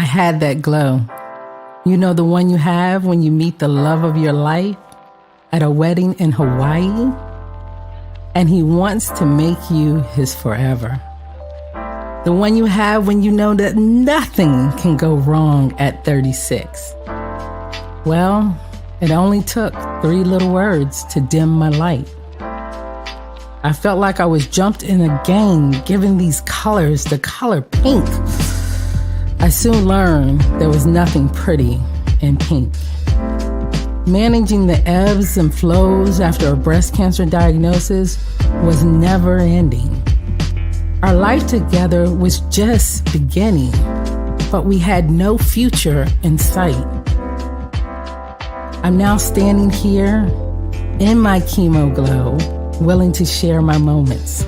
had that glow. You know, the one you have when you meet the love of your life at a wedding in Hawaii, and he wants to make you his forever. The one you have when you know that nothing can go wrong at 36. Well, it only took 3 little words to dim my light. I felt like I was jumped in a game, given these colors, the color pink. I soon learned there was nothing pretty in pink. Managing the ebbs and flows after a breast cancer diagnosis was never ending. Our life together was just beginning, but we had no future in sight. I'm now standing here in my chemo glow, willing to share my moments,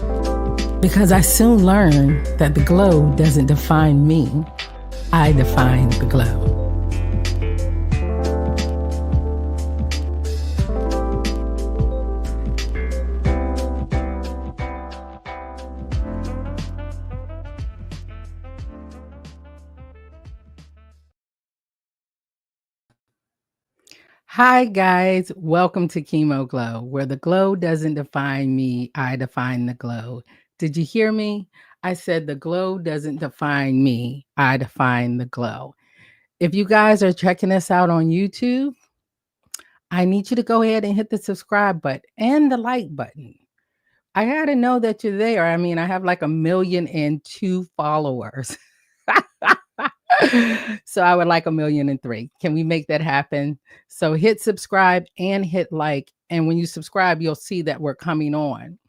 because I soon learned that the glow doesn't define me. I define the glow. Hi guys, welcome to Chemo Glow, where the glow doesn't define me, I define the glow. Did you hear me? I said the glow doesn't define me, I define the glow. If you guys are checking us out on YouTube, I need you to go ahead and hit the subscribe button and the like button. I gotta know that you're there. I mean, I have like 1,000,002 followers. So I would like 1,000,003. Can we make that happen? So hit subscribe and hit like. And when you subscribe, you'll see that we're coming on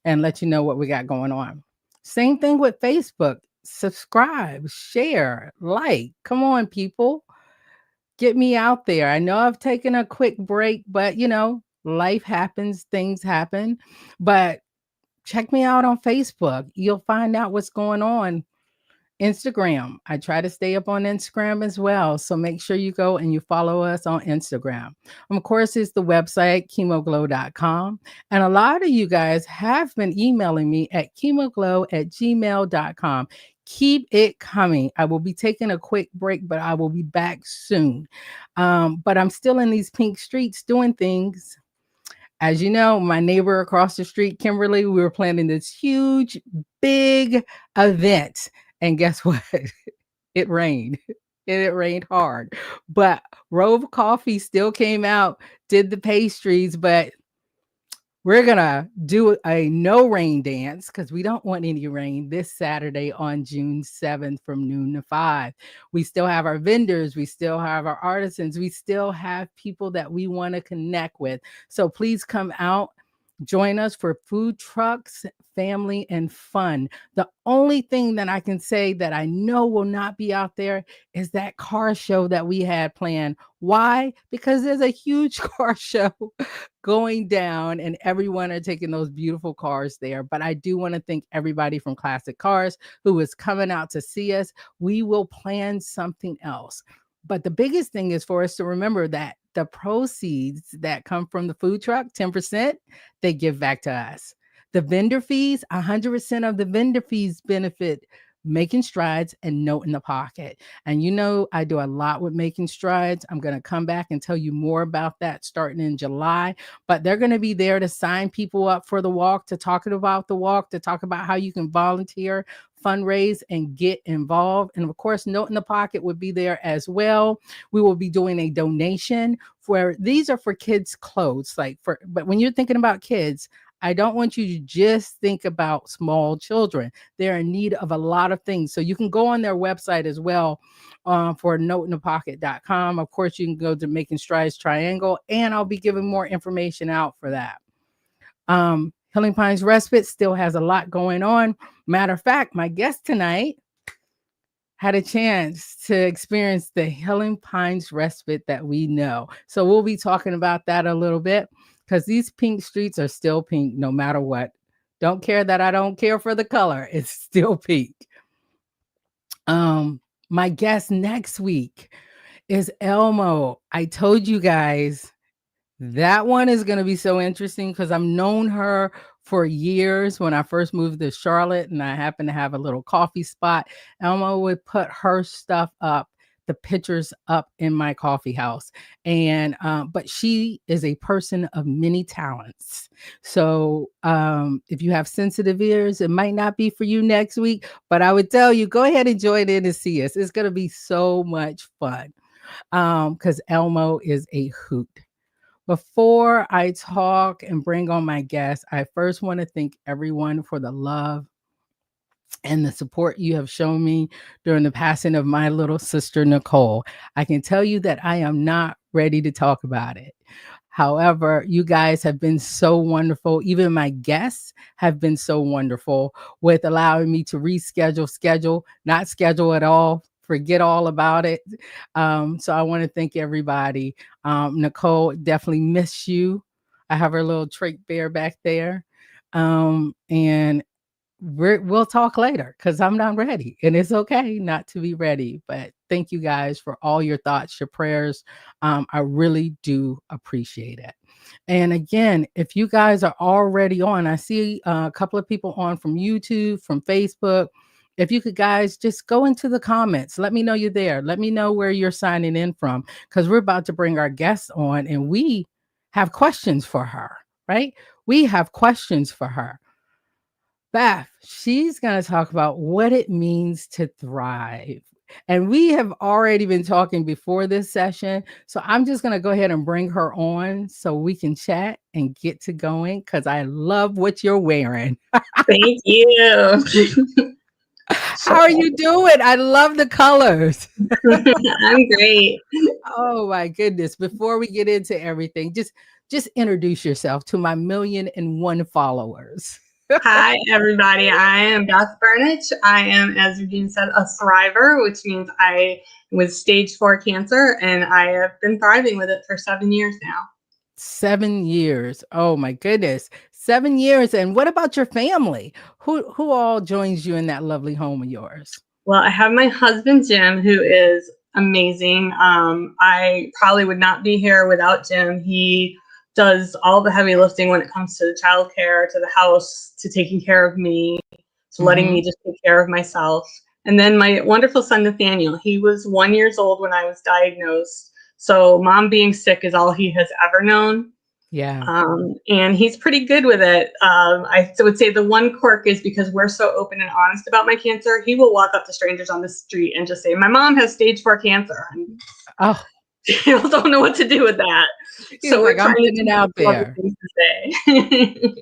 and let you know what we got going on. Same thing with Facebook. Subscribe, share, like. Come on, people. Get me out there. I know I've taken a quick break, but you know, life happens, things happen. But check me out on Facebook. You'll find out what's going on. Instagram. I try to stay up on Instagram as well. So make sure you go and you follow us on Instagram. Of course, it's the website, chemoglow.com. And a lot of you guys have been emailing me at chemoglow@gmail.com. Keep it coming. I will be taking a quick break, but I will be back soon. But I'm still in these pink streets doing things. As you know, my neighbor across the street, Kimberly, we were planning this huge, big event. And guess what? It rained. And it rained hard. But Rove Coffee still came out, did the pastries, but we're going to do a no rain dance because we don't want any rain this Saturday on June 7th from noon to 5. We still have our vendors. We still have our artisans. We still have people that we want to connect with. So please come out. Join us for food trucks, family, and fun. The only thing that I can say that I know will not be out there is that car show that we had planned. Why? Because there's a huge car show going down and everyone are taking those beautiful cars there. But I do want to thank everybody from Classic Cars who is coming out to see us. We will plan something else. But the biggest thing is for us to remember that the proceeds that come from the food truck, 10%, they give back to us. The vendor fees, 100% of the vendor fees benefit Making Strides and Note in the Pocket. And you know, I do a lot with Making Strides. I'm going to come back and tell you more about that starting in July. But they're going to be there to sign people up for the walk, to talk about the walk, to talk about how you can volunteer, fundraise, and get involved. And of course, Note in the Pocket would be there as well. We will be doing a donation for, these are for kids' clothes, but when you're thinking about kids, I don't want you to just think about small children. They're in need of a lot of things. So you can go on their website as well for noteinthepocket.com. Of course, you can go to Making Strides Triangle, and I'll be giving more information out for that. Healing Pines Respite still has a lot going on. Matter of fact, my guest tonight had a chance to experience the Healing Pines Respite that we know. So we'll be talking about that a little bit, because these pink streets are still pink no matter what. Don't care that I don't care for the color. It's still pink. My guest next week is Elmo. I told you guys that one is going to be so interesting because I've known her for years. When I first moved to Charlotte and I happened to have a little coffee spot, Elmo would put her stuff up the pictures up in my coffee house. And but she is a person of many talents. So if you have sensitive ears, it might not be for you next week, but I would tell you, go ahead and join in and see us. It's going to be so much fun because Elmo is a hoot. Before I talk and bring on my guest, I first want to thank everyone for the love and the support you have shown me during the passing of my little sister, Nicole. I can tell you that I am not ready to talk about it. However, you guys have been so wonderful. Even my guests have been so wonderful with allowing me to not schedule at all, forget all about it. So I want to thank everybody. Nicole, definitely miss you. I have her little trait bear back there. And we'll talk later because I'm not ready, and it's okay not to be ready. But thank you guys for all your thoughts, your prayers. I really do appreciate it. And again, if you guys are already on, I see a couple of people on from YouTube, from Facebook. If you could guys just go into the comments, let me know you're there. Let me know where you're signing in from because we're about to bring our guests on and we have questions for her, right? We have questions for her. Beth, she's going to talk about what it means to thrive. And we have already been talking before this session. So I'm just going to go ahead and bring her on so we can chat and get to going because I love what you're wearing. Thank you. How are you doing? I love the colors. I'm great. Oh my goodness. Before we get into everything, just introduce yourself to my 1,000,001 followers. Hi, everybody. I am Beth Burniche. I am, as Eugene said, a thriver, which means I was stage 4 cancer, and I have been thriving with it for 7 years now. 7 years. Oh my goodness. 7 years. And what about your family? Who all joins you in that lovely home of yours? Well, I have my husband, Jim, who is amazing. I probably would not be here without Jim. He does all the heavy lifting when it comes to the childcare, to the house, to taking care of me, to letting me just take care of myself. And then my wonderful son, Nathaniel, he was 1 year old when I was diagnosed. So mom being sick is all he has ever known. Yeah. And he's pretty good with it. I would say the one quirk is because we're so open and honest about my cancer, he will walk up to strangers on the street and just say, my mom has stage 4 cancer. And Oh, people don't know what to do with that. So we're like, I'm trying putting it out there. things to say.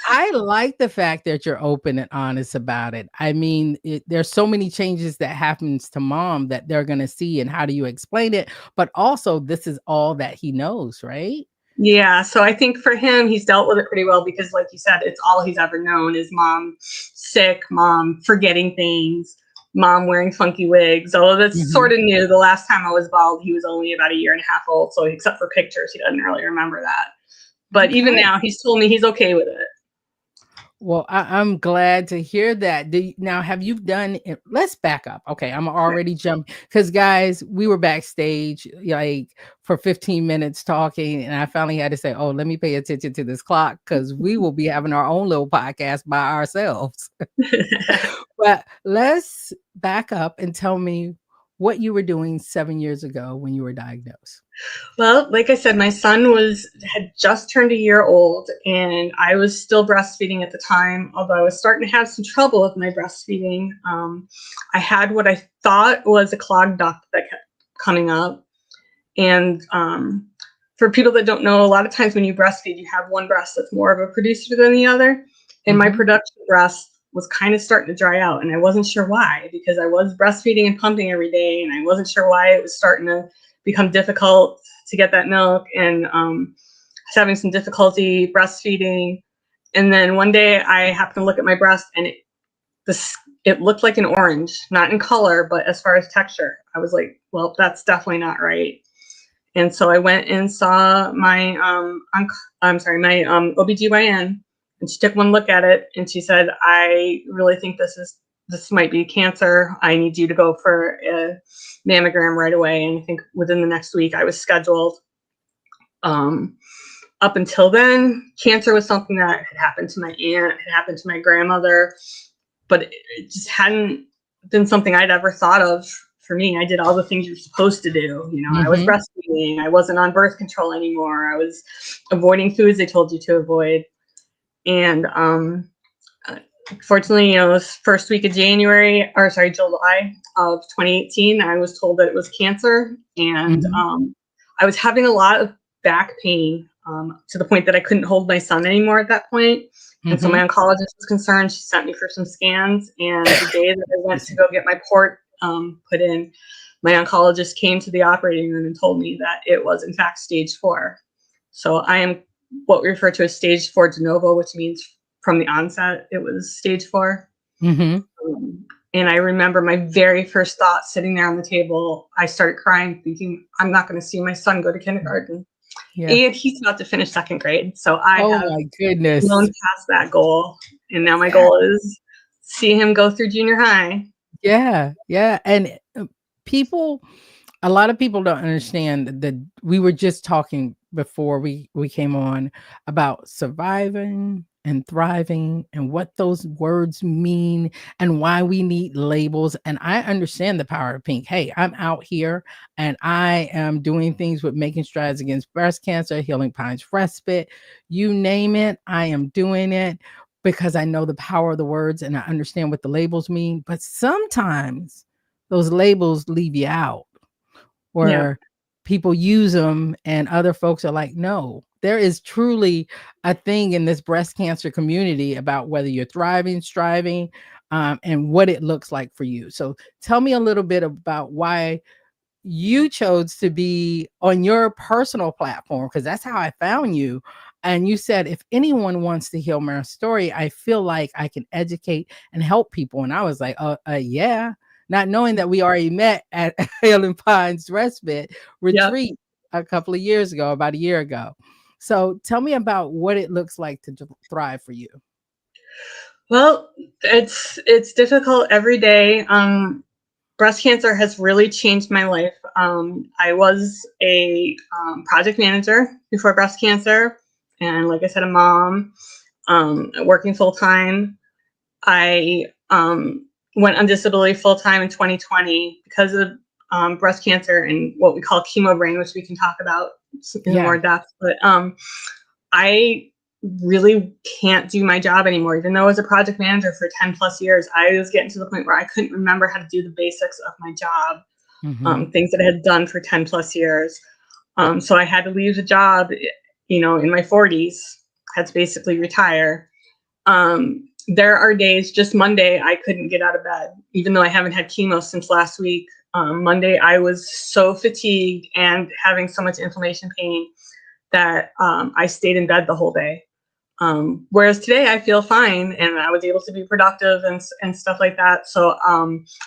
I like the fact that you're open and honest about it. I mean, there's so many changes that happens to mom that they're going to see, and how do you explain it? But also, this is all that he knows, right? Yeah, so I think for him, he's dealt with it pretty well because, like you said, it's all he's ever known is mom sick, mom forgetting things, mom wearing funky wigs. Although that's sort of new. The last time I was bald, he was only about 1.5 years old. So except for pictures, he doesn't really remember that. But even now, he's told me he's okay with it. Well, I'm glad to hear that. Now, have you done it? Let's back up. Okay, I'm already jumping because, guys, we were backstage like for 15 minutes talking, and I finally had to say, "Oh, let me pay attention to this clock because we will be having our own little podcast by ourselves." But let's back up and tell me what you were doing 7 years ago when you were diagnosed. Well, like I said, my son had just turned 1 year old, and I was still breastfeeding at the time, although I was starting to have some trouble with my breastfeeding. I had what I thought was a clogged duct that kept coming up. And for people that don't know, a lot of times when you breastfeed, you have one breast that's more of a producer than the other. And my production breast was kind of starting to dry out, and I wasn't sure why, because I was breastfeeding and pumping every day, and I wasn't sure why it was starting to become difficult to get that milk, and I was having some difficulty breastfeeding. And then one day I happened to look at my breast, and it looked like an orange, not in color, but as far as texture. I was like, well, that's definitely not right. And so I went and saw my OBGYN, and she took one look at it, and she said, I really think this might be cancer. I need you to go for a mammogram right away. And I think within the next week I was scheduled. Up until then, cancer was something that had happened to my aunt, had happened to my grandmother, but it just hadn't been something I'd ever thought of for me. I did all the things you're supposed to do. I was Mm-hmm. breastfeeding. I wasn't on birth control anymore. I was avoiding foods they told you to avoid. And fortunately, this first week of July of 2018, I was told that it was cancer. And Mm-hmm. I was having a lot of back pain to the point that I couldn't hold my son anymore at that point. And so my Mm-hmm. oncologist was concerned. She sent me for some scans. And the day that I went to go get my port put in, my oncologist came to the operating room and told me that it was, in fact, stage 4. So I am what we refer to as stage 4 de novo, which means from the onset, it was stage 4. Mm-hmm. And I remember my very first thought sitting there on the table, I started crying, thinking, I'm not going to see my son go to kindergarten. Yeah. And he's about to finish 2nd grade. So I Oh have my goodness. blown past that goal. And now my Yeah. goal is see him go through junior high. Yeah. Yeah. And people, a lot of people don't understand that we were just talking before we came on about surviving and thriving and what those words mean and why we need labels. And I understand the power of pink. Hey, I'm out here and I am doing things with making strides against breast cancer, healing pines respite, you name it, I am doing it because I know the power of the words and I understand what the labels mean. But sometimes those labels leave you out Yeah. where people use them and other folks are like, no, there is truly a thing in this breast cancer community about whether you're thriving, striving, and what it looks like for you. So tell me a little bit about why you chose to be on your personal platform, because that's how I found you. And you said, if anyone wants to hear my story, I feel like I can educate and help people. And I was like, yeah, not knowing that we already met at Helen Pines Respite Yep. Retreat a couple of years ago, about a year ago. So tell me about what it looks like to thrive for you. Well, it's difficult every day. Breast cancer has really changed my life. I was a project manager before breast cancer, and like I said, a mom, working full time. I went on disability full time in 2020 because of breast cancer and what we call chemo brain, which we can talk about in Yeah. more depth. But I really can't do my job anymore. Even though I was a project manager for 10 plus years, I was getting to the point where I couldn't remember how to do the basics of my job, Mm-hmm. things that I had done for 10 plus years. So I had to leave the job, in my 40s, had to basically retire. There are days, just Monday, I couldn't get out of bed, even though I haven't had chemo since last week. Monday, I was so fatigued and having so much inflammation pain that I stayed in bed the whole day. Whereas today I feel fine and I was able to be productive and stuff like that. So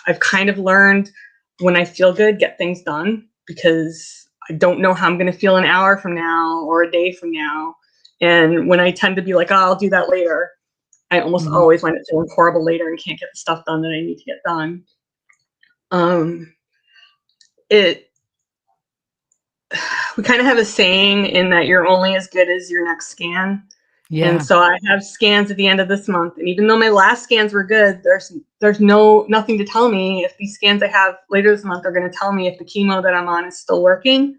I've kind of learned when I feel good, get things done, because I don't know how I'm going to feel an hour from now or a day from now. And when I tend to be like, oh, I'll do that later, I almost Mm-hmm. always wind up feeling horrible later and can't get the stuff done that I need to get done. It We kind of have a saying in that you're only as good as your next scan. And Yeah. so I have scans at the end of this month. And even though my last scans were good, there's nothing to tell me if these scans I have later this month are going to tell me if the chemo that I'm on is still working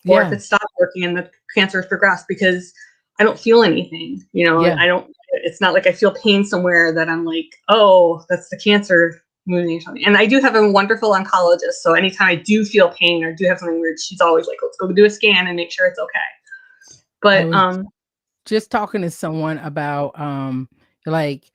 or if Yeah. it stopped working and the cancer has progressed, because I don't feel anything. Yeah. It's not like I feel pain somewhere that I'm like, oh, that's the cancer moving or something. And I do have a wonderful oncologist. So anytime I do feel pain or do have something weird, she's always like, let's go do a scan and make sure it's okay. I But was just talking to someone about like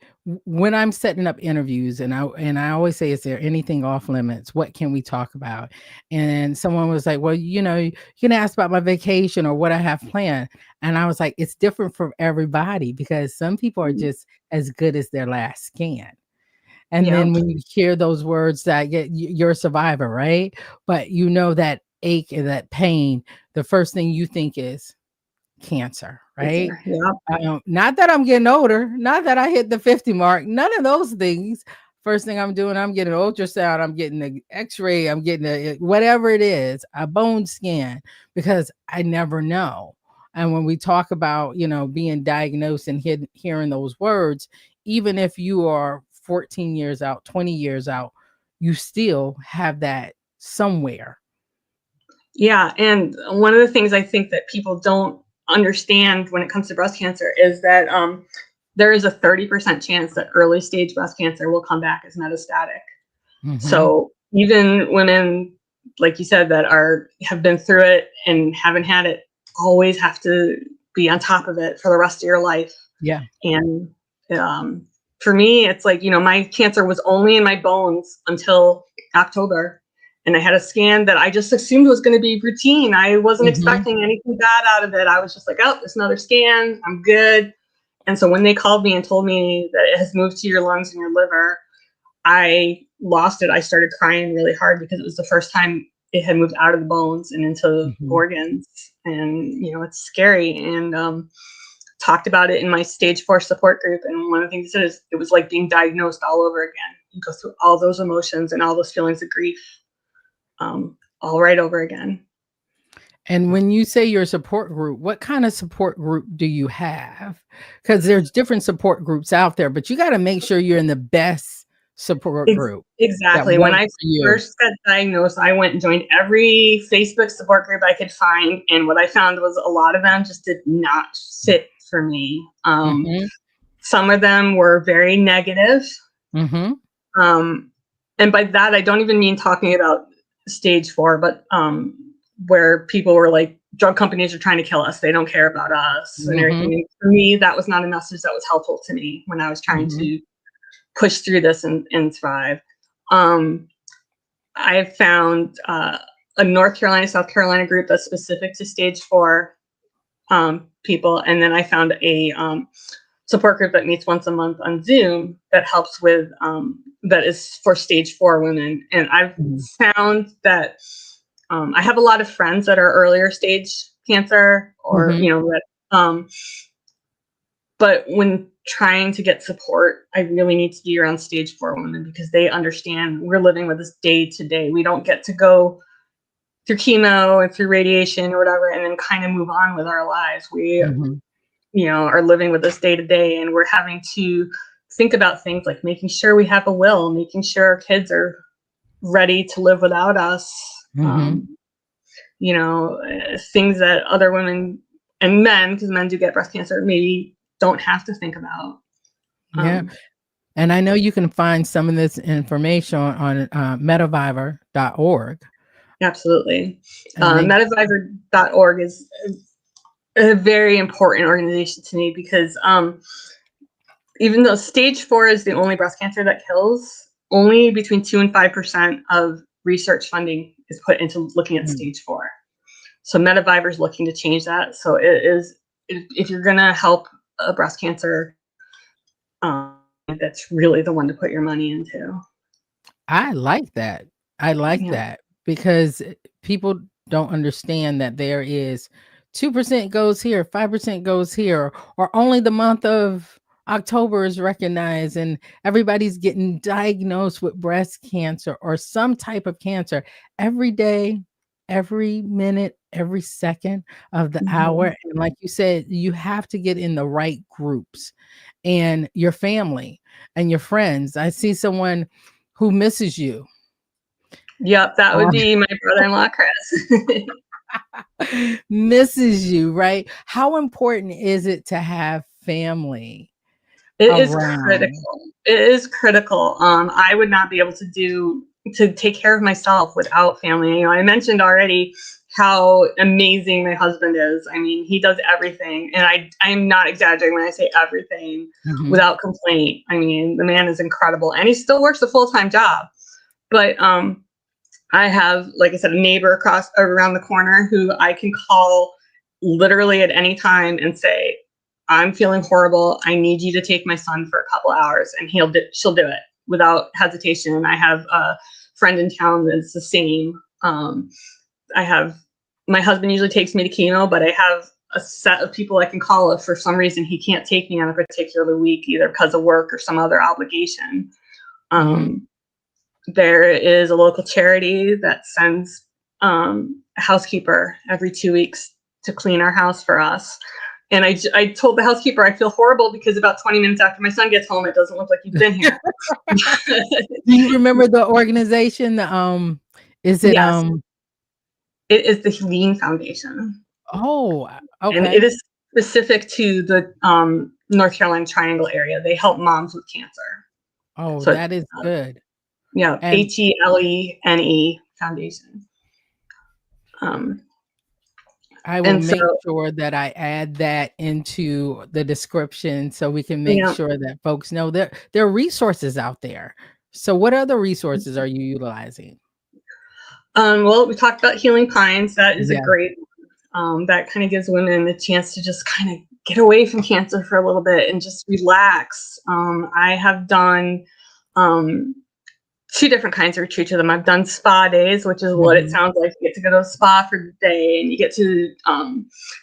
when I'm setting up interviews and I always say, is there anything off limits? What can we talk about? And someone was like, well, you can ask about my vacation or what I have planned. And I was like, it's different for everybody because some people are just as good as their last scan. And yeah, then when you hear those words that you're a survivor, right? But you know that ache and that pain, the first thing you think is cancer, right? cancer. Yeah. Not that I'm getting older, not that I hit the 50 mark, none of those things. First thing I'm doing, I'm getting an ultrasound, I'm getting an x-ray, I'm getting whatever it is, a bone scan, because I never know. And when we talk about, being diagnosed and hearing those words, even if you are 14 years out, 20 years out, you still have that somewhere. Yeah. And one of the things I think that people don't understand when it comes to breast cancer is that there is a 30% chance that early stage breast cancer will come back as metastatic. So even women, like you said, that have been through it and haven't had it, always have to be on top of it for the rest of your life. Yeah. And for me, it's like, my cancer was only in my bones until October. And I had a scan that I just assumed was going to be routine. I wasn't expecting anything bad out of it. I was just like, oh, there's another scan. I'm good. And so when they called me and told me that it has moved to your lungs and your liver, I lost it. I started crying really hard because it was the first time it had moved out of the bones and into organs. And, it's scary. And talked about it in my stage 4 support group. And one of the things I said is it was like being diagnosed all over again. You go through all those emotions and all those feelings of grief all right over again. And when you say your support group, what kind of support group do you have? Because there's different support groups out there, but you got to make sure you're in the best support group. Exactly. When I first got diagnosed, I went and joined every Facebook support group I could find. And what I found was a lot of them just did not fit for me. Some of them were very negative. And by that, I don't even mean talking about stage 4, but where people were like, drug companies are trying to kill us. They don't care about us and everything. And for me, that was not a message that was helpful to me when I was trying to push through this and thrive. I found a North Carolina, South Carolina group that's specific to stage 4 people. And then I found a support group that meets once a month on Zoom that helps with, that is for stage 4 women. And I've found that I have a lot of friends that are earlier stage cancer or, but when trying to get support, I really need to be around stage 4 women because they understand we're living with this day to day. We don't get to go through chemo and through radiation or whatever and then kind of move on with our lives. We, are living with this day to day, and we're having to think about things like making sure we have a will, making sure our kids are ready to live without us. Things that other women and men, because men do get breast cancer, maybe don't have to think about. And I know you can find some of this information on metavivor.org. Absolutely. Metavivor.org is a very important organization to me because even though stage 4 is the only breast cancer that kills, only between 2 and 5% of research funding is put into looking at stage 4. So Metavivor is looking to change that. So it is, if you're going to help a breast cancer, that's really the one to put your money into. I like that. I like that because people don't understand that there is 2% goes here, 5% goes here, or only the month of October is recognized and everybody's getting diagnosed with breast cancer or some type of cancer every day, every minute, every second of the hour. And like you said, you have to get in the right groups and your family and your friends. I see someone who misses you. Yep, that would be my brother-in-law, Chris. Misses you, right? How important is it to have family? It is critical. It is critical. I would not be able to take care of myself without family. I mentioned already how amazing my husband is. I mean, he does everything, and I'm not exaggerating when I say everything without complaint. I mean, the man is incredible, and he still works a full-time job. But I have, like I said, a neighbor around the corner who I can call literally at any time and say, I'm feeling horrible. I need you to take my son for a couple hours, and she'll do it without hesitation. And I have a friend in town that's the same. My husband usually takes me to chemo, but I have a set of people I can call if for some reason he can't take me on a particular week, either because of work or some other obligation. There is a local charity that sends a housekeeper every 2 weeks to clean our house for us. And I told the housekeeper I feel horrible because about 20 minutes after my son gets home, it doesn't look like you've been here. Do you remember the organization? Is it Yes, it is the Lean Foundation, oh, and okay. it is specific to the North Carolina Triangle area. They help moms with cancer. Oh, So it's, that is good. yeah, And HELENE Foundation. Um, I will and so, make sure that I add that into the description so we can make yeah. sure that folks know there are resources out there. So what other resources are you utilizing? Well, we talked about Healing Pines. That is a Yeah. great that kind of gives women a chance to just kind of get away from cancer for a little bit and just relax. I have done um, two different kinds of retreats with them. I've done spa days, which is what it Mhm. sounds like. You get to go to a spa for the day and you get to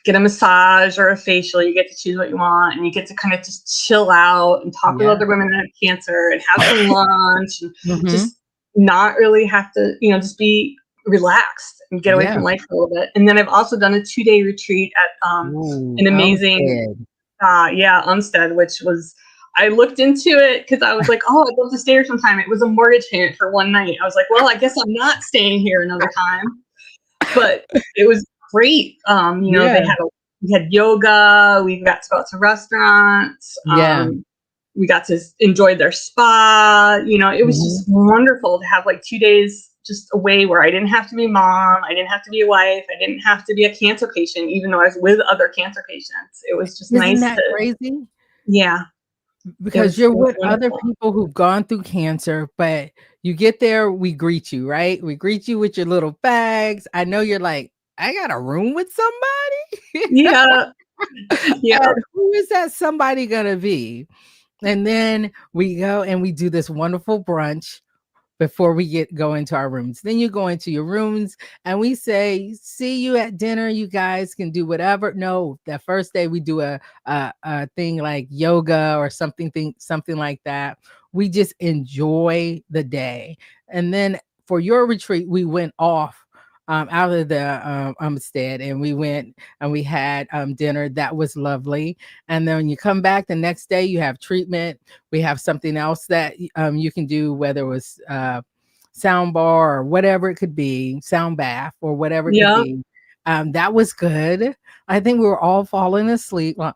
get a massage or a facial. You get to choose what you want and you get to kind of just chill out and talk with Yeah. other women that have cancer and have some lunch and Mhm. just not really have to, just be relaxed and get away Yeah. from life for a little bit. And then I've also done a 2-day retreat at Ooh, an amazing, Umstead. Umstead, which was, I looked into it because I was like, oh, I'd love to stay here sometime. It was a mortgage payment for one night. I was like, well, I guess I'm not staying here another time. But it was great. Yeah. We had yoga. We got to go out to restaurants. Yeah. We got to enjoy their spa. It was Mhm. just wonderful to have like 2 days just away where I didn't have to be a mom. I didn't have to be a wife. I didn't have to be a cancer patient, even though I was with other cancer patients. It was just Isn't nice that to, crazy? yeah, Because you're it was with other wonderful. people who've gone through cancer, but you get there, we greet you, right? We greet you with your little bags. I know you're like, "I got a room with somebody?" Yeah, yeah, And who is that somebody gonna be? And then we go and we do this wonderful brunch before we go into our rooms. Then you go into your rooms and we say, "See you at dinner. You guys can do whatever." No, that first day we do a thing like yoga or something like that. We just enjoy the day. And then for your retreat, we went off out of the Umstead and we went and we had dinner. That was lovely. And then when you come back the next day, you have treatment. We have something else that you can do, whether it was sound bar or whatever it could be, sound bath or whatever it could yeah, be. That was good. I think we were all falling asleep. Like,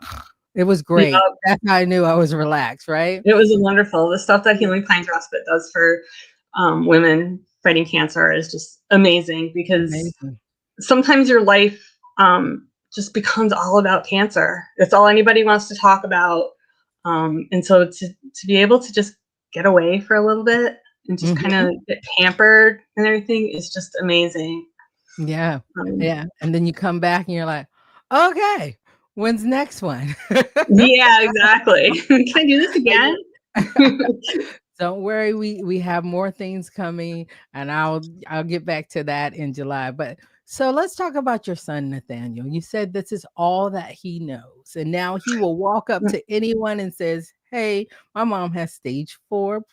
it was great. yeah. That's how I knew I was relaxed, right? It was wonderful. The stuff that Healing Pines Respite does for women fighting cancer is just amazing because Amazing. sometimes your life just becomes all about cancer. It's all anybody wants to talk about. And so to be able to just get away for a little bit and just kind Mhm. of get pampered and everything is just amazing. Yeah. Um, Yeah. And then you come back and you're like, okay, when's next one? yeah, exactly. Can I do this again? Don't worry, we have more things coming, and I'll get back to that in July. But so let's talk about your son Nathaniel. You said this is all that he knows, and now he will walk up to anyone and says, "Hey, my mom has stage 4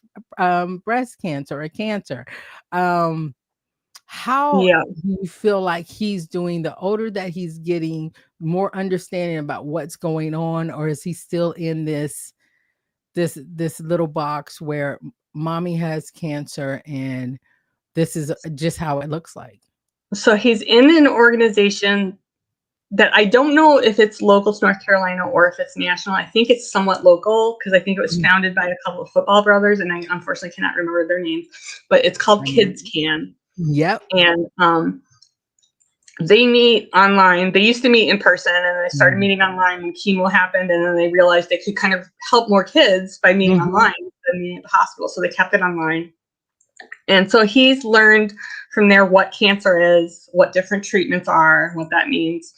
breast cancer or cancer." Um, how Yeah. do you feel like he's doing the older that he's getting, more understanding about what's going on, or is he still in this little box where mommy has cancer and this is just how it looks like? So he's in an organization that I don't know if it's local to North Carolina or if it's national. I think it's somewhat local because I think it was Mm, founded by a couple of football brothers, and I unfortunately cannot remember their names. But it's called I know. Kids Can, Yep. and they meet online. They used to meet in person, and they started Mm. meeting online when chemo happened, and then they realized they could kind of help more kids by meeting Mhm. online than meeting at the hospital. So they kept it online. And so he's learned from there what cancer is, what different treatments are, what that means.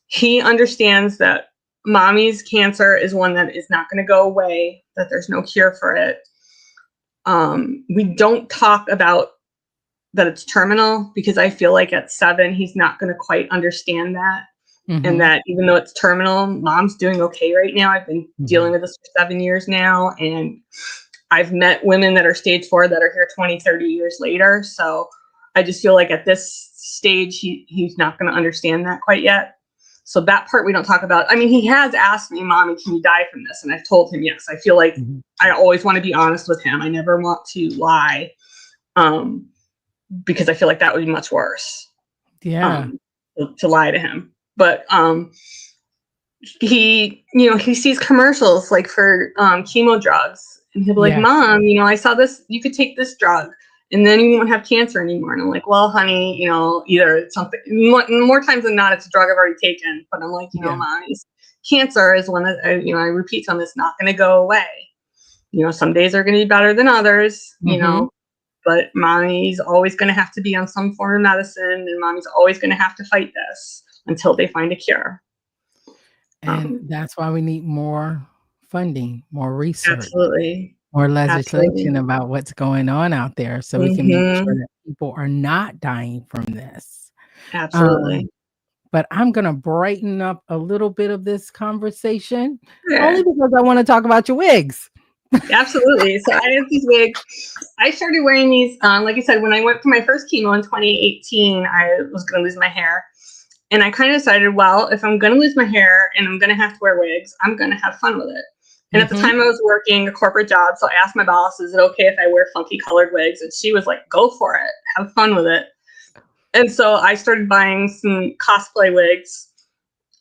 He understands that mommy's cancer is one that is not going to go away, that there's no cure for it. We don't talk about that it's terminal because I feel like at 7, he's not going to quite understand that. And Mhm. that even though it's terminal, mom's doing okay right now. I've been dealing Mhm. with this for 7 years now. And I've met women that are stage 4 that are here 20, 30 years later. So I just feel like at this stage, he's not going to understand that quite yet. So that part we don't talk about. I mean, he has asked me, Mommy, can you die from this? And I've told him yes. I feel like Mhm. I always want to be honest with him. I never want to lie. Um, because I feel like that would be much worse. Yeah. To lie to him. But he, he sees commercials like for chemo drugs, and he'll be like, Yeah. Mom, I saw this, you could take this drug and then you won't have cancer anymore. And I'm like, well, honey, either it's something, more times than not, it's a drug I've already taken. But I'm like, Yeah. Mom, cancer is one that, I repeat to him, it's not going to go away. Some days are going to be better than others, but mommy's always going to have to be on some form of medicine, and mommy's always going to have to fight this until they find a cure. And that's why we need more funding, more research, Absolutely. more legislation Absolutely. about what's going on out there so we can make sure that people are not dying from this. Absolutely. But I'm going to brighten up a little bit of this conversation, Yeah. only because I want to talk about your wigs. Absolutely. So I have these wigs. I started wearing these, like I said, when I went for my first chemo in 2018, I was going to lose my hair. And I kind of decided, well, if I'm going to lose my hair and I'm going to have to wear wigs, I'm going to have fun with it. And at the time I was working a corporate job, so I asked my boss, is it okay if I wear funky colored wigs? And she was like, go for it. Have fun with it. And so I started buying some cosplay wigs.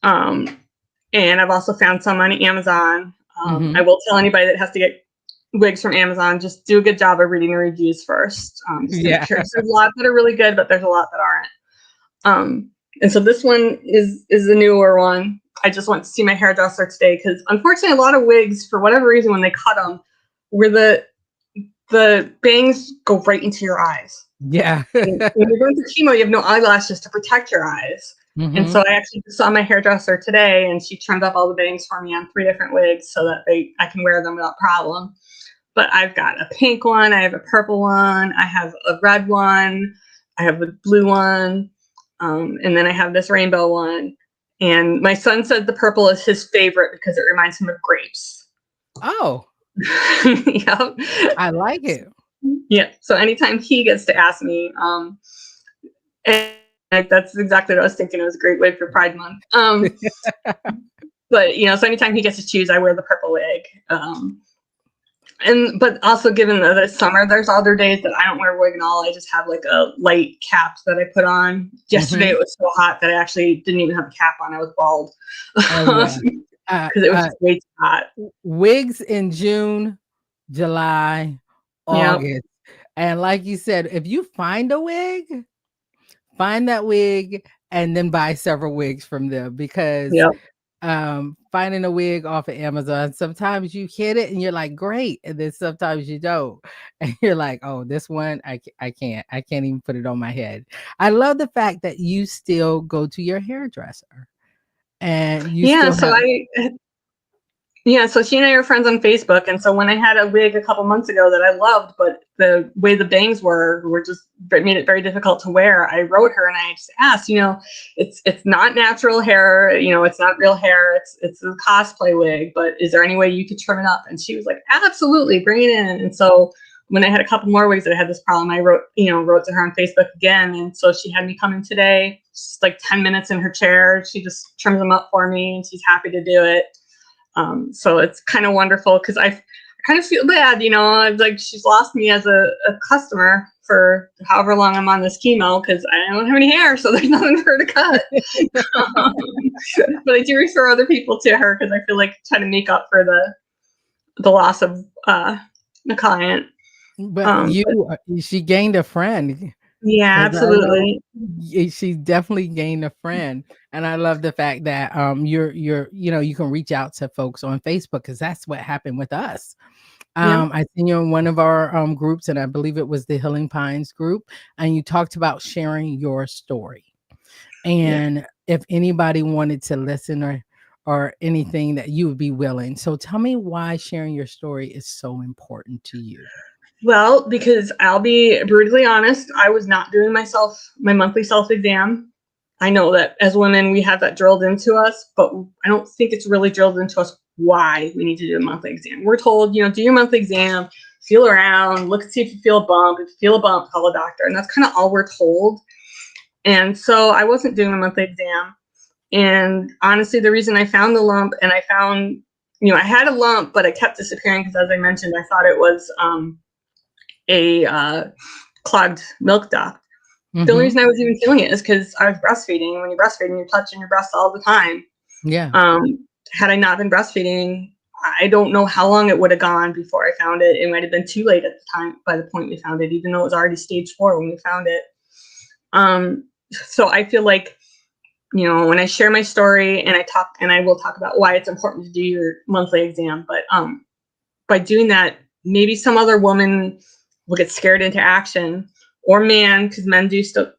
And I've also found some on Amazon. I will tell anybody that has to get wigs from Amazon, just do a good job of reading the reviews first. There's a lot that are really good, but there's a lot that aren't. And so this one is the newer one. I just went to see my hairdresser today because unfortunately a lot of wigs, for whatever reason, when they cut them, where the bangs go right into your eyes. Yeah. When you're going through chemo, you have no eyelashes to protect your eyes. And so I actually saw my hairdresser today, and she trimmed up all the bangs for me on 3 different wigs so that I can wear them without problem. But I've got a pink one, I have a purple one, I have a red one, I have a blue one, and then I have this rainbow one. And my son said the purple is his favorite because it reminds him of grapes. Oh. Yep. I like it. Yeah. So anytime he gets to ask me, and that's exactly what I was thinking. It was a great wig for Pride Month. But so anytime he gets to choose, I wear the purple wig. But also given that it's summer, there's other days that I don't wear a wig at all. I just have like a light cap that I put on. Yesterday it was so hot that I actually didn't even have a cap on. I was bald because it was just way too hot. Wigs in June, July, August. And like you said, if you find a wig, find that wig and then buy several wigs from them, because finding a wig off of Amazon, sometimes you hit it and you're like, great, and then sometimes you don't, and you're like, oh, this one I can't even put it on my head. I love the fact that you still go to your hairdresser and you still so she and I are friends on Facebook, and so when I had a wig a couple months ago that I loved, but the way the bangs were just made it very difficult to wear, I wrote her and I just asked, it's not natural hair, it's not real hair, it's a cosplay wig, but is there any way you could trim it up? And she was like, absolutely, bring it in. And so when I had a couple more wigs that had this problem, I wrote to her on Facebook again, and so she had me come in today, just like 10 minutes in her chair. She just trims them up for me, and she's happy to do it. So it's kind of wonderful because I kind of feel bad, like she's lost me as a customer for however long I'm on this chemo because I don't have any hair, so there's nothing for her to cut. But I do refer other people to her because I feel like trying to make up for the loss of the client. But she gained a friend. Yeah, absolutely. She definitely gained a friend, and I love the fact that you're you can reach out to folks on Facebook, because that's what happened with us. I seen you in one of our groups, and I believe it was the Healing Pines group, and you talked about sharing your story. And if anybody wanted to listen or anything, that you would be willing. So tell me why sharing your story is so important to you. Well, because I'll be brutally honest, I was not doing my monthly self-exam. I know that as women, we have that drilled into us, but I don't think it's really drilled into us why we need to do a monthly exam. We're told, do your monthly exam, feel around, look and see if you feel a bump. If you feel a bump, call a doctor. And that's kind of all we're told. And so I wasn't doing a monthly exam. And honestly, the reason I found the lump, and I found, I had a lump, but it kept disappearing because, as I mentioned, I thought it was a clogged milk duct. The only reason I was even feeling it is because I was breastfeeding. When you're breastfeeding, you're touching your breast all the time. Yeah. Had I not been breastfeeding, I don't know how long it would have gone before I found it. It might have been too late at the time by the point we found it, even though it was already stage 4 when we found it. So I feel like, you know, when I share my story and I will talk about why it's important to do your monthly exam, but by doing that, maybe some other woman will get scared into action, or man, because men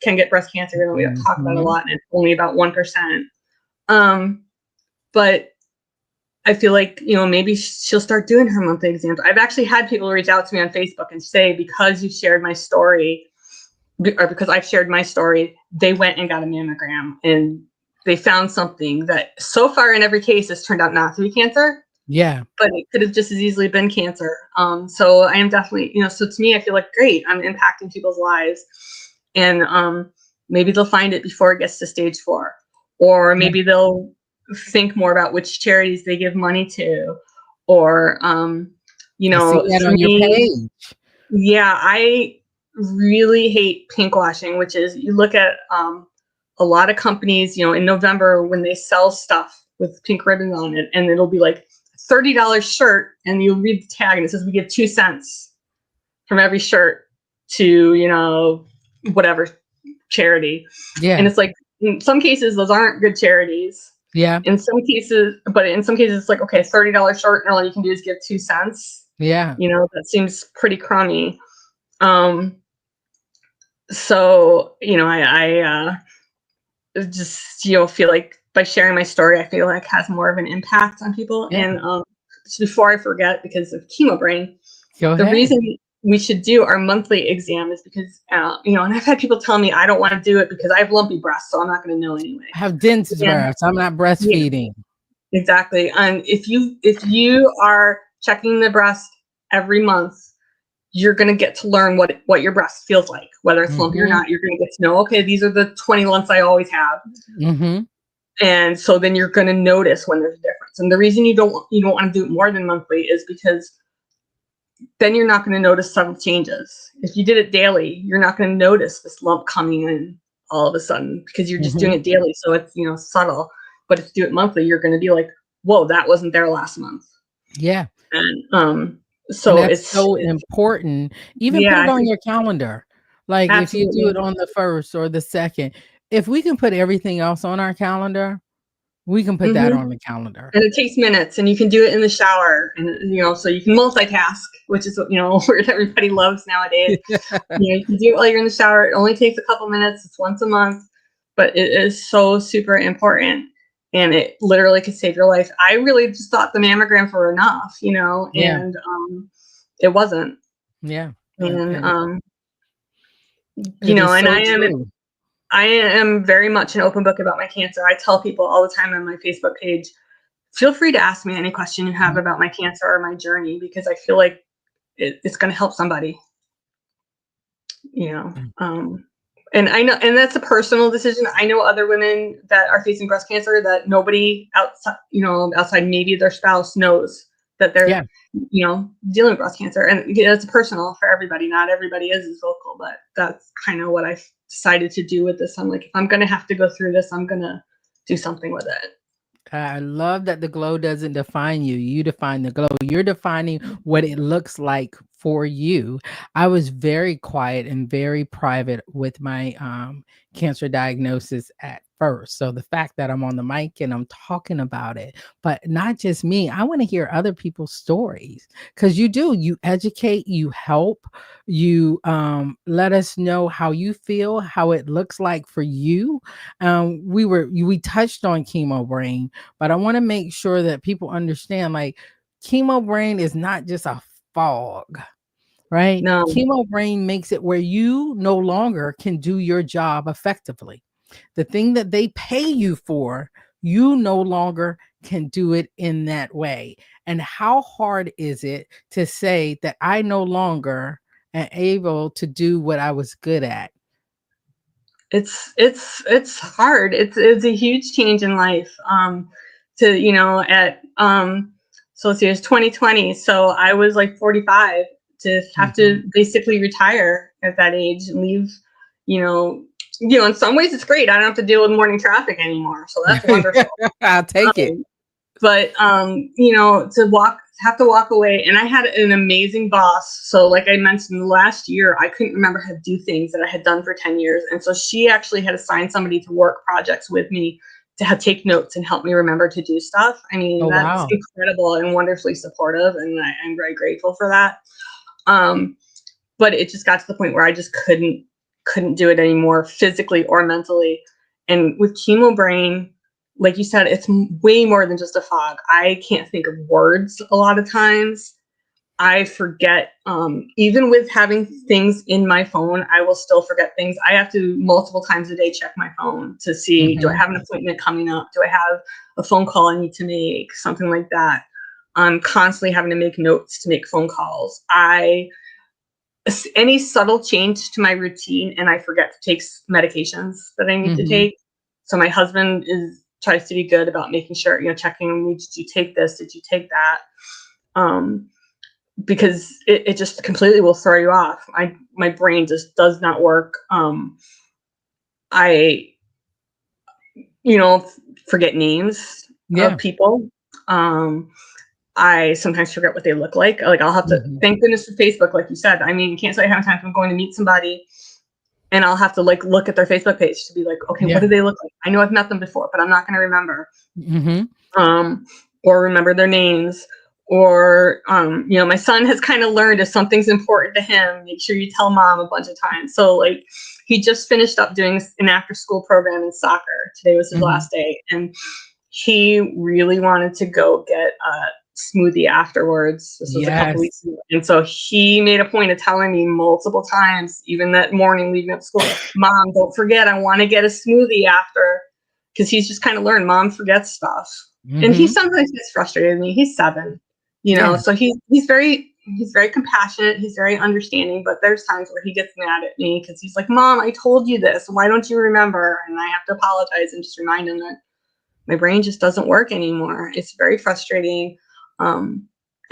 can get breast cancer, and we don't talk about it a lot, and it's only about 1%. But I feel like, you know, maybe she'll start doing her monthly exams. I've actually had people reach out to me on Facebook and say, because you shared my story, or because I've shared my story, they went and got a mammogram and they found something that so far in every case has turned out not to be cancer. Yeah. But it could have just as easily been cancer. So I am definitely, you know, so to me, I feel like, great, I'm impacting people's lives. And maybe they'll find it before it gets to stage 4. Or maybe they'll think more about which charities they give money to. Or, you know, I see that on your page. Yeah, I really hate pinkwashing, which is you look at a lot of companies, you know, in November when they sell stuff with pink ribbons on it, and it'll be like $30 shirt, and you'll read the tag and it says we give 2 cents from every shirt to, you know, whatever charity. Yeah. And it's like, in some cases those aren't good charities. Yeah. In some cases it's like, okay, $30 shirt and all you can do is give 2 cents. Yeah. You know, that seems pretty crummy. So, you know, I just, you know, feel like by sharing my story, I feel like has more of an impact on people. Yeah. And just before I forget, because of Chemo Brain, Go the ahead. reason we should do our monthly exam is because, you know, and I've had people tell me I don't want to do it because I have lumpy breasts, so I'm not going to know anyway. I have dense breasts. I'm not breastfeeding. Yeah, exactly. And if you are checking the breast every month, you're going to get to learn what your breast feels like, whether it's lumpy or not. You're going to get to know, okay, these are the 20 lumps I always have. And so then you're going to notice when there's a difference. And the reason you don't want to do it more than monthly is because then you're not going to notice subtle changes. If you did it daily, you're not going to notice this lump coming in all of a sudden because you're just doing it daily. So it's, you know, subtle. But if you do it monthly, you're going to be like, whoa, that wasn't there last month. Yeah. And so and that's it's so important. Even put it on your calendar. Like absolutely. if you do it on the 1st or the 2nd, if we can put everything else on our calendar, we can put that on the calendar. And it takes minutes, and you can do it in the shower, and, you know, so you can multitask, which is, you know, what everybody loves nowadays. You know, you can do it while you're in the shower. It only takes a couple minutes. It's once a month, but it is so super important, and it literally could save your life. I really just thought the mammograms were enough, you know, and it wasn't. Yeah. And you know, and so I am very much an open book about my cancer. I tell people all the time on my Facebook page, feel free to ask me any question you have about my cancer or my journey, because I feel like it's going to help somebody, you know. And I know, and that's a personal decision. I know other women that are facing breast cancer that nobody outside, you know, outside maybe their spouse knows that they're, you know, dealing with breast cancer. And it's personal for everybody. Not everybody is as vocal, but that's kind of what I've decided to do with this. I'm like, if I'm going to have to go through this, I'm going to do something with it. I love that the glow doesn't define you. You define the glow. You're defining what it looks like for you. I was very quiet and very private with my cancer diagnosis at first. So the fact that I'm on the mic and I'm talking about it, but not just me, I want to hear other people's stories, because you educate, you help, you let us know how you feel, how it looks like for you. We touched on Chemo Brain, but I want to make sure that people understand, like, Chemo Brain is not just a fog, right? No. Chemo Brain makes it where you no longer can do your job effectively. The thing that they pay you for, you no longer can do it in that way. And how hard is it to say that I no longer am able to do what I was good at? It's hard. It's a huge change in life. To, you know, at so let's see, it's 2020. So I was like 45 to have to basically retire at that age and leave, you know, in some ways it's great. I don't have to deal with morning traffic anymore. So that's wonderful. I'll take it. But have to walk away. And I had an amazing boss. So like I mentioned, last year, I couldn't remember how to do things that I had done for 10 years. And so she actually had assigned somebody to work projects with me to take notes and help me remember to do stuff. I mean, that's Wow. incredible and wonderfully supportive. And I'm very grateful for that. But it just got to the point where I just couldn't do it anymore, physically or mentally. And with chemo brain, like you said, it's way more than just a fog. I can't think of words a lot of times. I forget, even with having things in my phone, I will still forget things. I have to multiple times a day check my phone to see, do I have an appointment coming up? Do I have a phone call I need to make? Something like that. I'm constantly having to make notes to make phone calls. Any subtle change to my routine, and I forget to take medications that I need to take. So my husband tries to be good about making sure, checking me, did you take this? Did you take that? Because it just completely will throw you off. My brain just does not work. I, forget names of people. I sometimes forget what they look like. Like I'll have to, thank goodness for Facebook, like you said. I mean, you can't say how many times I'm going to meet somebody and I'll have to like look at their Facebook page to be like, okay, what do they look like? I know I've met them before, but I'm not going to remember. Or remember their names. Or, my son has kind of learned if something's important to him, make sure you tell mom a bunch of times. So like he just finished up doing an after school program in soccer. Today was his last day. And he really wanted to go get a smoothie afterwards. This was a couple weeks ago. And so he made a point of telling me multiple times, even that morning leaving up school, Mom, don't forget, I want to get a smoothie after, because he's just kind of learned mom forgets stuff. And he sometimes gets frustrated with me. He's 7, so he's very compassionate. He's very understanding, but there's times where he gets mad at me because he's like, Mom, I told you this. Why don't you remember? And I have to apologize and just remind him that my brain just doesn't work anymore. It's very frustrating. And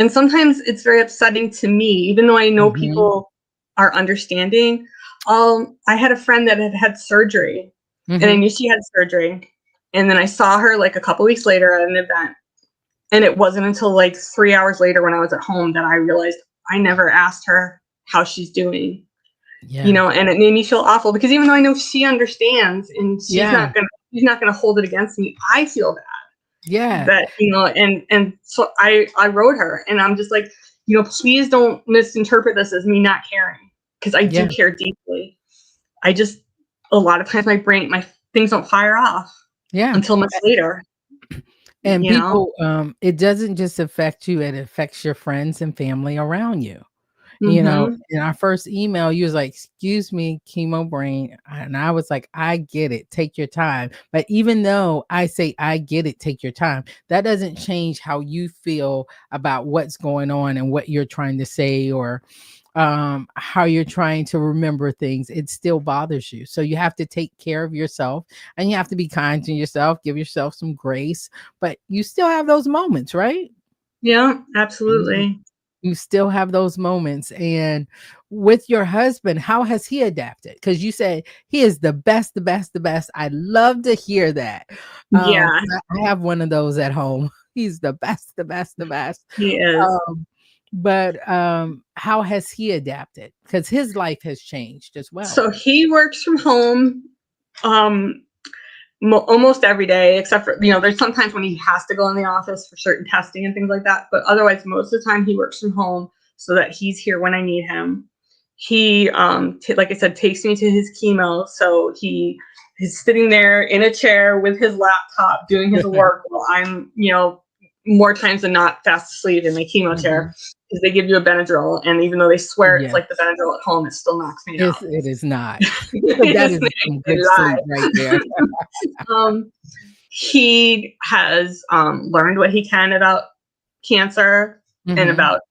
sometimes it's very upsetting to me, even though I know people are understanding. I had a friend that had surgery and I knew she had surgery. And then I saw her like a couple weeks later at an event. And it wasn't until like 3 hours later when I was at home that I realized I never asked her how she's doing, and it made me feel awful because even though I know she understands and she's not going to hold it against me, I feel bad. That, and so I wrote her and I'm just like, please don't misinterpret this as me not caring, because I do care deeply. I just, a lot of times my things don't fire off until much later. And people, it doesn't just affect you, it affects your friends and family around you. In our first email, you was like, excuse me, chemo brain. And I was like, I get it. Take your time. But even though I say, I get it, take your time, that doesn't change how you feel about what's going on and what you're trying to say, or how you're trying to remember things. It still bothers you. So you have to take care of yourself and you have to be kind to yourself, give yourself some grace, but you still have those moments, right? Yeah, absolutely. You still have those moments. And with your husband, how has he adapted? Because you said he is the best, the best, the best. I love to hear that. Yeah. I have one of those at home. He's the best, the best, the best. He is. But how has he adapted? Because his life has changed as well. So he works from home almost every day, except for, there's sometimes when he has to go in the office for certain testing and things like that. But otherwise, most of the time he works from home so that he's here when I need him. He, like I said, takes me to his chemo. So he's sitting there in a chair with his laptop doing his work while I'm, more times than not fast asleep in my chemo chair, because they give you a Benadryl, and even though they swear it's like the Benadryl at home, it still knocks me out. It is not. That is some good sleep right there. He has learned what he can about cancer and about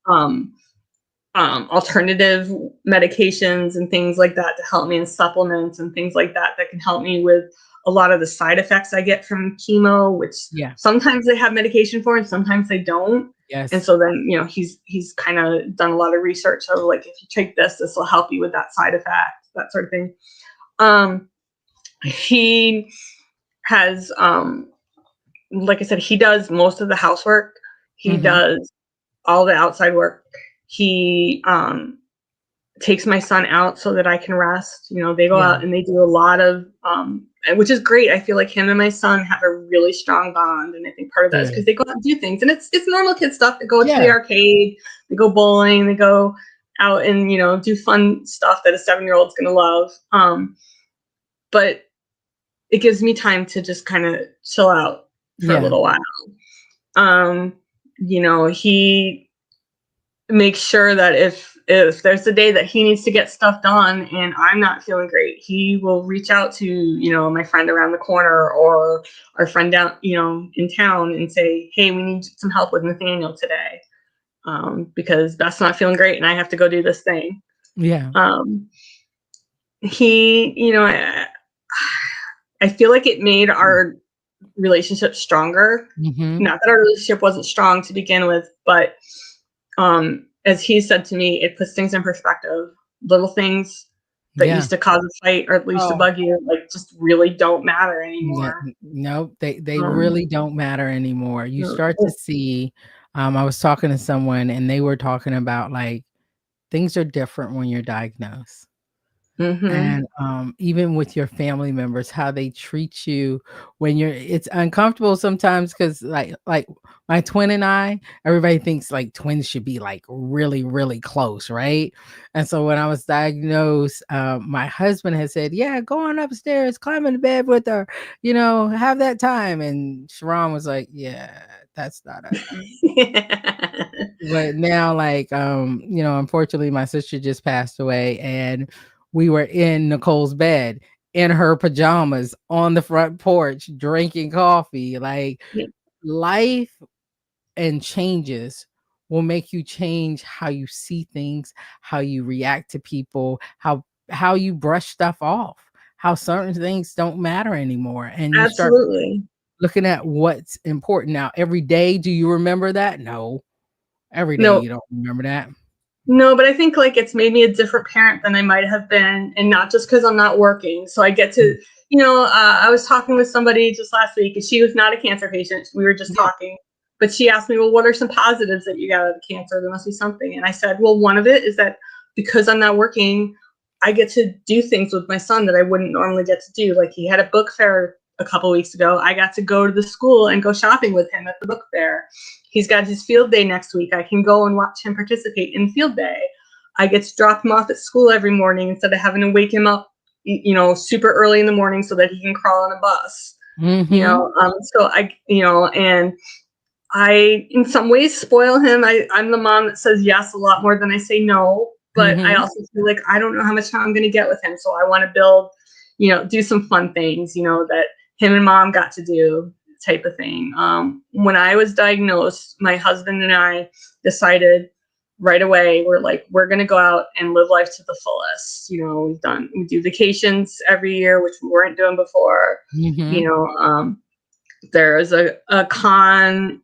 alternative medications and things like that to help me, and supplements and things like that that can help me with a lot of the side effects I get from chemo, which Yeah. sometimes they have medication for and sometimes they don't. And Yes. so then, he's kind of done a lot of research. So like, if you take this will help you with that side effect, that sort of thing. He has, like I said, he does most of the housework. He Mm-hmm. does all the outside work. He takes my son out so that I can rest. They go Yeah. out and they do a lot of, which is great. I feel like him and my son have a really strong bond, and I think part of that is because Good. they go out and do things, and it's normal kid stuff. They go to the Yeah. arcade, they go bowling, they go out and do fun stuff that a 7-year-old's gonna love. But it gives me time to just kind of chill out for a Yeah. little while. He makes sure that if there's a day that he needs to get stuff done and I'm not feeling great, he will reach out to, my friend around the corner or our friend down, in town, and say, hey, we need some help with Nathaniel today. Because Beth's not feeling great and I have to go do this thing. Yeah. I feel like it made our relationship stronger. Mm-hmm. Not that our relationship wasn't strong to begin with, but as he said to me, it puts things in perspective. Little things that Yeah. used to cause a fight or used to Oh, bug you, like, just really don't matter no, anymore. no, they Um, really don't matter anymore. You start to mm-hmm. see, I was talking to someone and they were talking about like things are different when you're diagnosed. And even with your family members, how they treat you when it's uncomfortable sometimes because like my twin and I, everybody thinks like twins should be like really, really close, right? And so when I was diagnosed, my husband had said, yeah, go on upstairs, climb into bed with her, have that time. And Sharon was like, yeah, that's not enough. But now, like, unfortunately, my sister just passed away, and we were in Nicole's bed in her pajamas on the front porch drinking coffee. Like, life and changes will make you change how you see things, how you react to people, how you brush stuff off, how certain things don't matter anymore, and you start Absolutely. looking at what's important. Now, every day, do you remember that? No. Every day No, you don't remember that. no, but I think like it's made me a different parent than I might have been, and not just because I'm not working. So I get Mm. to, I was talking with somebody just last week, and she was not a cancer patient. We were just Yeah. talking, but she asked me, well, what are some positives that you got out of cancer? There must be something. And I said, well, one of it is that because I'm not working, I get to do things with my son that I wouldn't normally get to do. Like, he had a book fair a couple weeks ago. I got to go to the school and go shopping with him at the book fair. He's got his field day next week. I can go and watch him participate in field day. I get to drop him off at school every morning instead of having to wake him up, super early in the morning so that he can crawl on a bus. Mhm. So and I, in some ways, spoil him. I'm the mom that says yes a lot more than I say no, but I Mhm. also feel like I don't know how much time I'm going to get with him. So I want to build, do some fun things, that him and mom got to do, type of thing. When I was diagnosed, my husband and I decided right away, we're going to go out and live life to the fullest. We do vacations every year, which we weren't doing before. Mhm. You know, there's a comic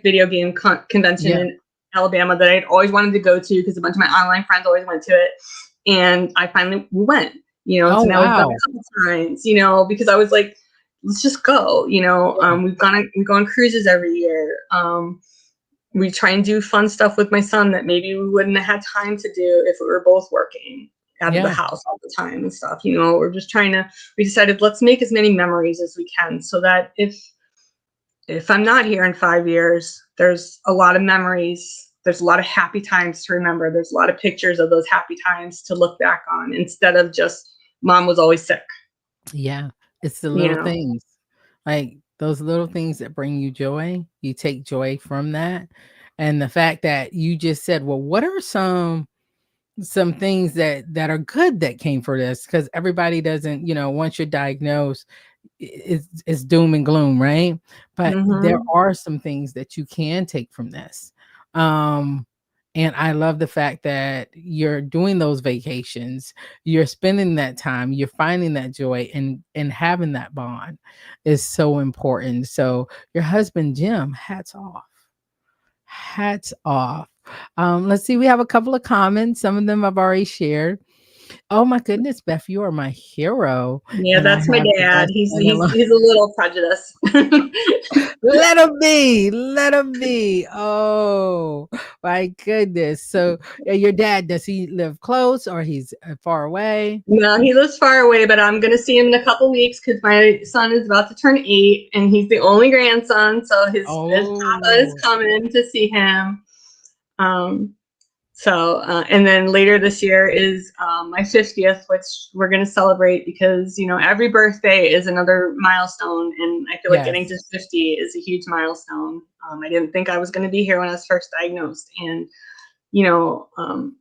video game convention Yeah. in Alabama that I'd always wanted to go to because a bunch of my online friends always went to it, and I finally went. Oh, So now we've gone wow. a couple times. Because I was like, let's just go. Yeah. We go on cruises every year. We try and do fun stuff with my son that maybe we wouldn't have had time to do if we were both working out of the Yeah. house all the time and stuff. We're just we decided, let's make as many memories as we can so that if I'm not here in 5 years, there's a lot of memories. There's a lot of happy times to remember. There's a lot of pictures of those happy times to look back on instead of just mom was always sick, Yeah. It's the you little know. things. Like, those little things that bring you joy, you take joy from that, and the fact that you just said, "Well, what are some things that are good that came for this?" Because everybody doesn't, once you're diagnosed, it's doom and gloom, right? But there Mhm. are some things that you can take from this. Um, And I love the fact that you're doing those vacations, you're spending that time, you're finding that joy, and having that bond is so important. So your husband, Jim, hats off. Hats off. Let's see, we have a couple of comments. Some of them I've already shared. Oh my goodness, Beth, you are my hero. Yeah, And I that's my have the dad. best He's friend he's alive. he's a little prejudiced. Let him be. Let him be. Oh my goodness. So your dad, does he live close or he's far away? No, he lives far away, but I'm gonna see him in a couple weeks because my son is about to turn 8, and he's the only grandson, so his papa is Oh, coming to see him. Um, and then later this year is my 50th, which we're going to celebrate because, every birthday is another milestone. And I feel like getting yes. to 50 is a huge milestone. I didn't think I was going to be here when I was first diagnosed. And, you know, um,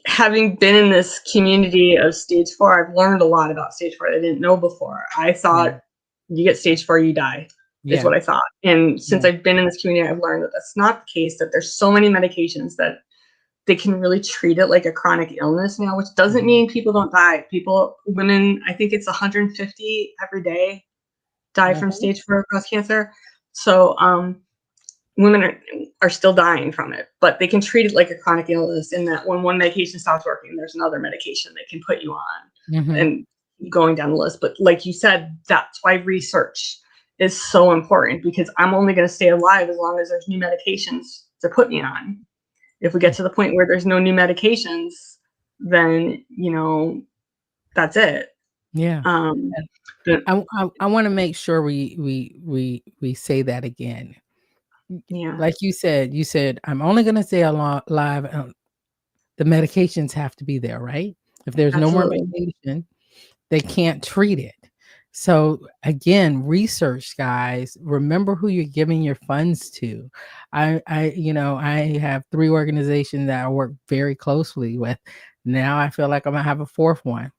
having been in this community of stage 4, I've learned a lot about stage 4 that I didn't know before. I Yeah. thought you get stage 4, you die. Is Yeah. what I thought. And since Yeah. I've been in this community, I've learned that that's not the case, that there's so many medications that they can really treat it like a chronic illness now, which doesn't Mhm. mean people don't die. Women, I think it's 150 every day die from Mhm. stage 4 breast cancer. So women are still dying from it, but they can treat it like a chronic illness in that when one medication stops working, there's another medication they can put you on, Mhm. and going down the list. But like you said, that's why research is so important, because I'm only going to stay alive as long as there's new medications to put me on. If we get Yeah. to the point where there's no new medications, then that's it. Yeah. Um, And but I want to make sure we say that again. yeah, Like you said, I'm only going to stay alive. The medications have to be there, right? If there's no more absolutely. medication, they can't treat it. So again, research, guys. Remember who you're giving your funds to. I have 3 organizations that I work very closely with. Now I feel like I'm gonna have a 4th one.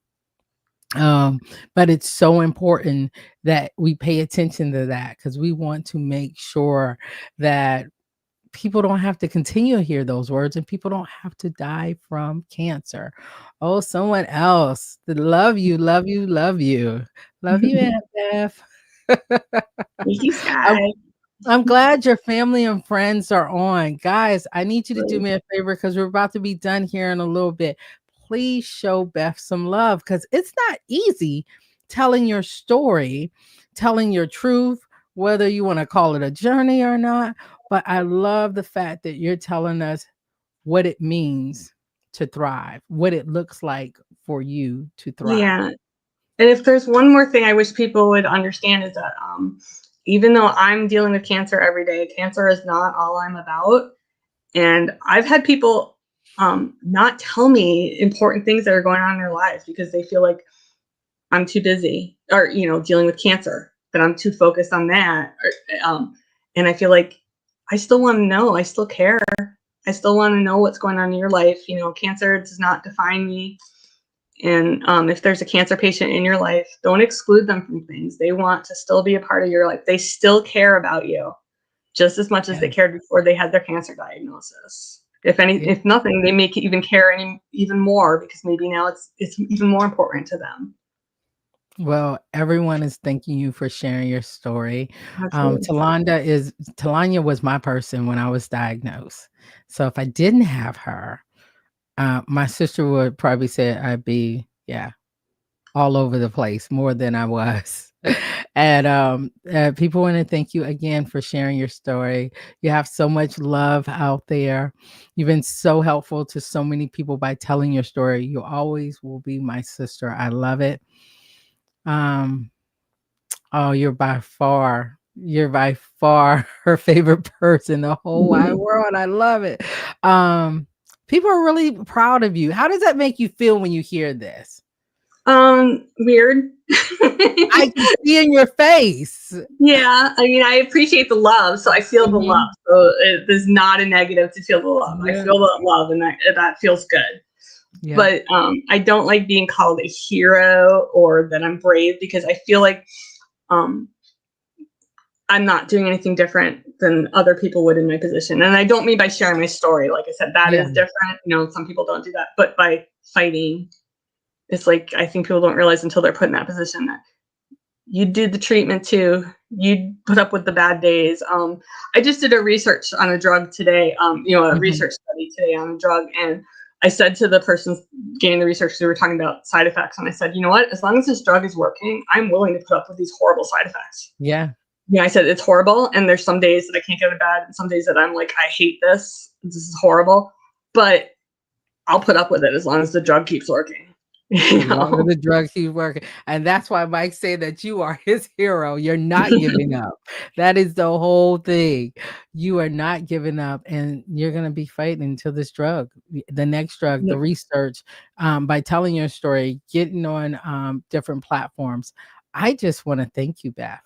But it's so important that we pay attention to that because we want to make sure that people don't have to continue to hear those words and people don't have to die from cancer. Oh, someone else. Love you, love you, love you. Love you, Thank Aunt Beth. you, I'm, Sky. I'm glad your family and friends are on. Guys, I need you to do me a favor because we're about to be done here in a little bit. Please show Beth some love because it's not easy telling your story, telling your truth, whether you want to call it a journey or not. But I love the fact that you're telling us what it means to thrive, what it looks like for you to thrive. Yeah. And if there's one more thing I wish people would understand is that even though I'm dealing with cancer every day, cancer is not all I'm about. And I've had people not tell me important things that are going on in their lives because they feel like I'm too busy, or dealing with cancer, that I'm too focused on that. And I feel like I still want to know. I still care. I still want to know what's going on in your life. Cancer does not define me. And if there's a cancer patient in your life, don't exclude them from things. They want to still be a part of your life. They still care about you just as much as Yeah. they cared before they had their cancer diagnosis. Yeah. If nothing, they may even care even more because maybe now it's even more important to them. Well, everyone is thanking you for sharing your story. Absolutely. Talanya was my person when I was diagnosed. So if I didn't have her, my sister would probably say I'd be, yeah, all over the place more than I was. And people want to thank you again for sharing your story. You have so much love out there. You've been so helpful to so many people by telling your story. You always will be my sister. I love it. Um, Oh, you're by far her favorite person in the whole wide world. I love it. Um, People are really proud of you. How does that make you feel when you hear this? Weird. I can see in your face. Yeah, I mean, I appreciate the love, so I feel the love. Mhm. So there's not a negative to feel the love. I Yeah, feel the love, and that feels good. yeah, But I don't like being called a hero or that I'm brave, because I feel like um, I'm not doing anything different than other people would in my position. And I don't mean by sharing my story. Like I said, that Yeah. is different. You know, some people don't do that. But by fighting, it's like I think people don't realize until they're put in that position that you did the treatment too. You put up with the bad days. I just did a research on a drug today, a Mhm. research study today on a drug. And I said to the person getting the research, we were talking about side effects. And I said, you know what, as long as this drug is working, I'm willing to put up with these horrible side effects. Yeah. Yeah, I said it's horrible. And there's some days that I can't go to bed. And some days that I'm like, I hate this. This is horrible. But I'll put up with it as long as the drug keeps working. As You long as know? the drugs keep working. And that's why Mike said that you are his hero. You're not giving up. That is the whole thing. You are not giving up, and you're going to be fighting until this drug, the next drug, the research, by telling your story, getting on different platforms. I just want to thank you, Beth,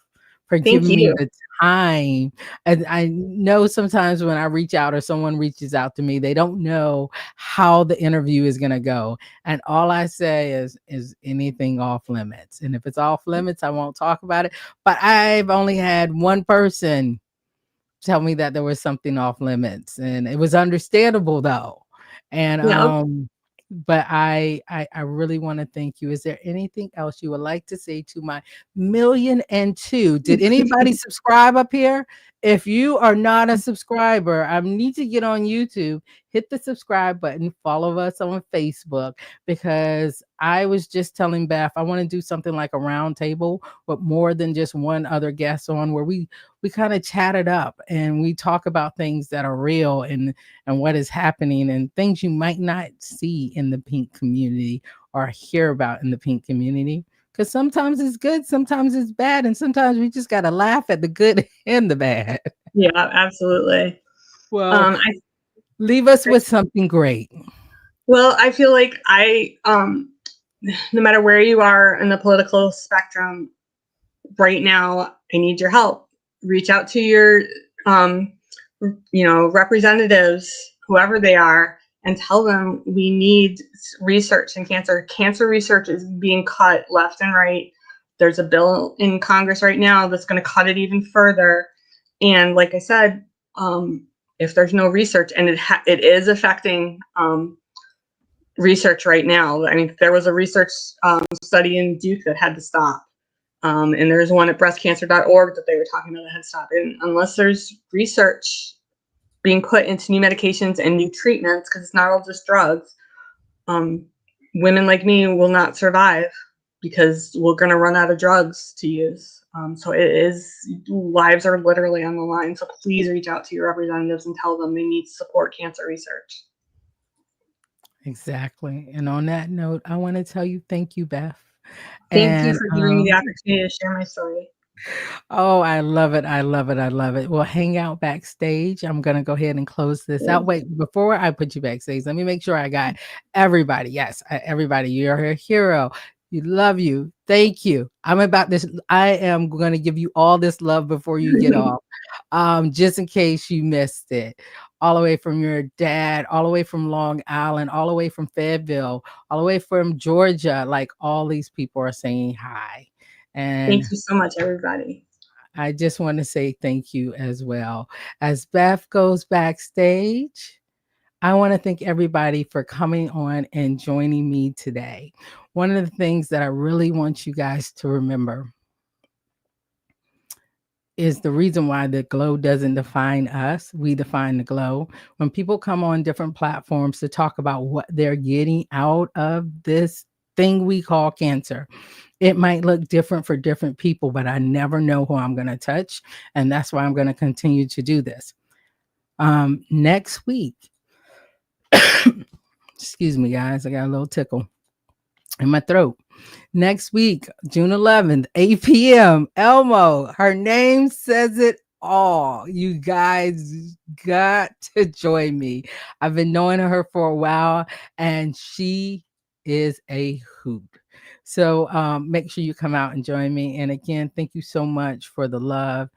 for Thank giving me you. the time. And I know sometimes when I reach out or someone reaches out to me, they don't know how the interview is going to go. And all I say is anything off limits. And if it's off limits, I won't talk about it. But I've only had one person tell me that there was something off limits, and it was understandable though. And Yeah. but I really want to thank you. Is there anything else you would like to say to my 1,000,002? Did anybody subscribe up here? If you are not a subscriber, I need to get on YouTube, hit the subscribe button, follow us on Facebook, because I was just telling Beth I want to do something like a round table with more than just one other guest on, where we kind of chat it up and we talk about things that are real and what is happening and things you might not see in the pink community or hear about in the pink community. Because sometimes it's good, sometimes it's bad, and sometimes we just got to laugh at the good and the bad. Yeah, absolutely. Well, Um, I, leave us with something great. I feel like no matter where you are in the political spectrum right now, I need your help. Reach out to your, um, representatives, whoever they are, and tell them we need research in cancer. Cancer research is being cut left and right. There's a bill in Congress right now that's going to cut it even further. And like I said, if there's no research, and it is affecting research right now. I mean, there was a research study in Duke that had to stop. And there's one at breastcancer.org that they were talking about that had to stop. And unless there's research being put into new medications and new treatments, because it's not all just drugs, women like me will not survive because we're going to run out of drugs to use. So lives are literally on the line. So please reach out to your representatives and tell them they need to support cancer research. Exactly. And on that note, I want to tell you thank you, Beth. Thank you And for giving me the opportunity to share my story. oh, I love it. I love it. I love it. We'll hang out backstage. I'm going to go ahead and close this out. Wait, before I put you backstage, let me make sure I got everybody. Yes, everybody. You're a hero. You love you. Thank you. I'm about this. I am going to give you all this love before you get off. Just in case you missed it. All the way from your dad, all the way from Long Island, all the way from Fayetteville, all the way from Georgia. Like all these people are saying hi. And Thank you so much, everybody. I just want to say thank you as well. As Beth goes backstage, I want to thank everybody for coming on and joining me today. One of the things that I really want you guys to remember is the reason why the glow doesn't define us. We define the glow. When people come on different platforms to talk about what they're getting out of this thing we call cancer, it might look different for different people, but I never know who I'm going to touch. And that's why I'm going to continue to do this. Next week, excuse me, guys, I got a little tickle in my throat. Next week, June 11th, 8 p.m., Elmo, her name says it all. You guys got to join me. I've been knowing her for a while, and she is a hoot. So make sure you come out and join me. And again, thank you so much for the love,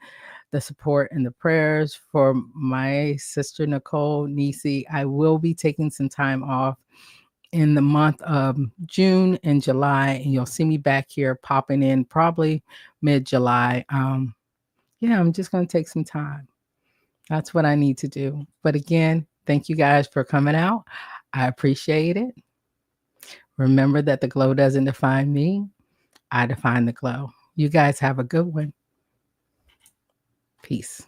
the support, and the prayers for my sister, Nicole Nisi. I will be taking some time off in the month of June and July, and you'll see me back here popping in probably mid-July. yeah, I'm just going to take some time. That's what I need to do. But again, thank you guys for coming out. I appreciate it. Remember that the glow doesn't define me, I define the glow. You guys have a good one. Peace.